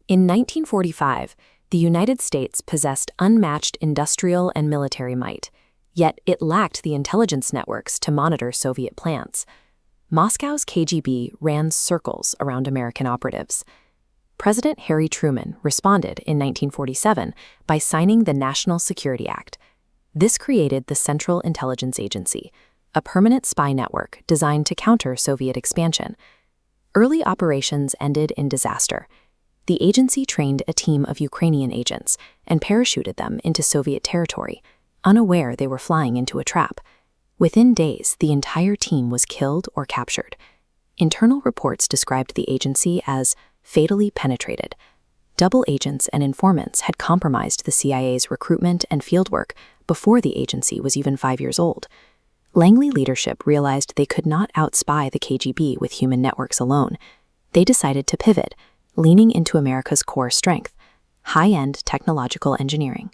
In 1945, the United States possessed unmatched industrial and military might, yet it lacked the intelligence networks to monitor Soviet plans. Moscow's KGB ran circles around American operatives. President Harry Truman responded in 1947 by signing the National Security Act. This created the Central Intelligence Agency, a permanent spy network designed to counter Soviet expansion. Early operations ended in disaster. The agency trained a team of Ukrainian agents and parachuted them into Soviet territory, unaware they were flying into a trap. Within days, the entire team was killed or captured. Internal reports described the agency as fatally penetrated. Double agents and informants had compromised the CIA's recruitment and fieldwork before the agency was even 5 years old. Langley leadership realized they could not outspy the KGB with human networks alone. They decided to pivot, leaning into America's core strength, high-end technological engineering.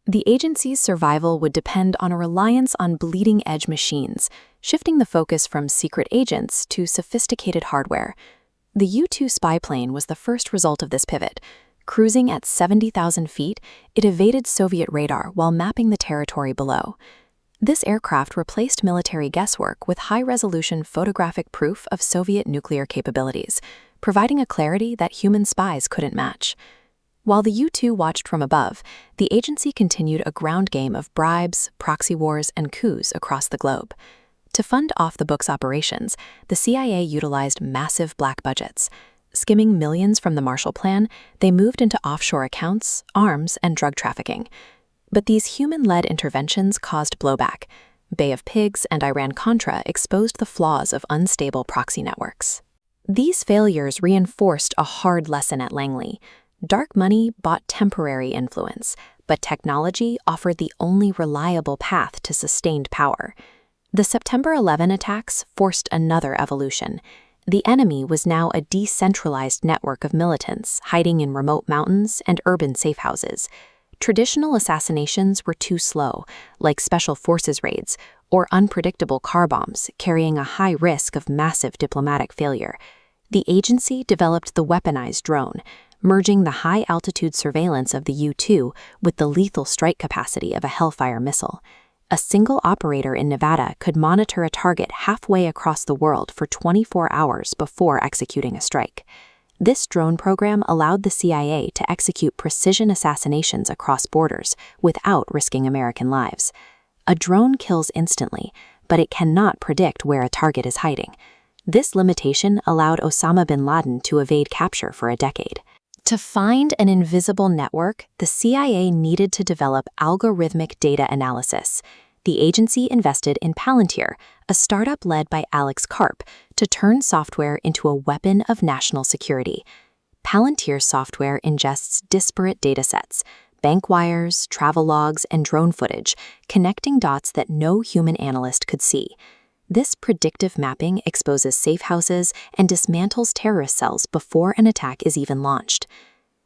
The agency's survival would depend on a reliance on bleeding-edge machines, shifting the focus from secret agents to sophisticated hardware. The U-2 spy plane was the first result of this pivot. Cruising at 70,000 feet, it evaded Soviet radar while mapping the territory below. This aircraft replaced military guesswork with high-resolution photographic proof of Soviet nuclear capabilities, providing a clarity that human spies couldn't match. While the U-2 watched from above, the agency continued a ground game of bribes, proxy wars, and coups across the globe. To fund off-the-books operations, the CIA utilized massive black budgets. Skimming millions from the Marshall Plan, they moved into offshore accounts, arms, and drug trafficking. But these human-led interventions caused blowback. Bay of Pigs and Iran-Contra exposed the flaws of unstable proxy networks. These failures reinforced a hard lesson at Langley. Dark money bought temporary influence, but technology offered the only reliable path to sustained power. The September 11 attacks forced another evolution. The enemy was now a decentralized network of militants hiding in remote mountains and urban safe houses. Traditional assassinations were too slow, like special forces raids or unpredictable car bombs carrying a high risk of massive diplomatic failure. The agency developed the weaponized drone, merging the high-altitude surveillance of the U-2 with the lethal strike capacity of a Hellfire missile. A single operator in Nevada could monitor a target halfway across the world for 24 hours before executing a strike. This drone program allowed the CIA to execute precision assassinations across borders without risking American lives. A drone kills instantly, but it cannot predict where a target is hiding. This limitation allowed Osama bin Laden to evade capture for a decade. To find an invisible network, the CIA needed to develop algorithmic data analysis. The agency invested in Palantir, a startup led by Alex Karp, to turn software into a weapon of national security. Palantir's software ingests disparate datasets, bank wires, travel logs, and drone footage, connecting dots that no human analyst could see. This predictive mapping exposes safe houses and dismantles terrorist cells before an attack is even launched.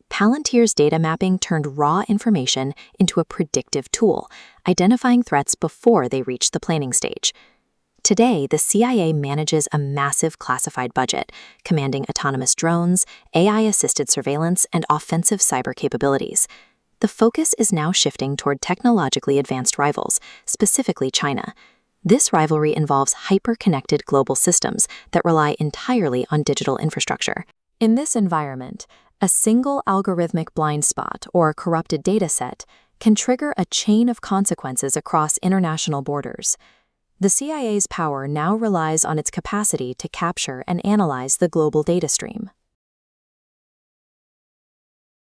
Palantir's data mapping turned raw information into a predictive tool, identifying threats before they reach the planning stage. Today, the CIA manages a massive classified budget, commanding autonomous drones, AI-assisted surveillance, and offensive cyber capabilities. The focus is now shifting toward technologically advanced rivals, specifically China. This rivalry involves hyper-connected global systems that rely entirely on digital infrastructure. In this environment, a single algorithmic blind spot or corrupted dataset can trigger a chain of consequences across international borders. The CIA's power now relies on its capacity to capture and analyze the global data stream.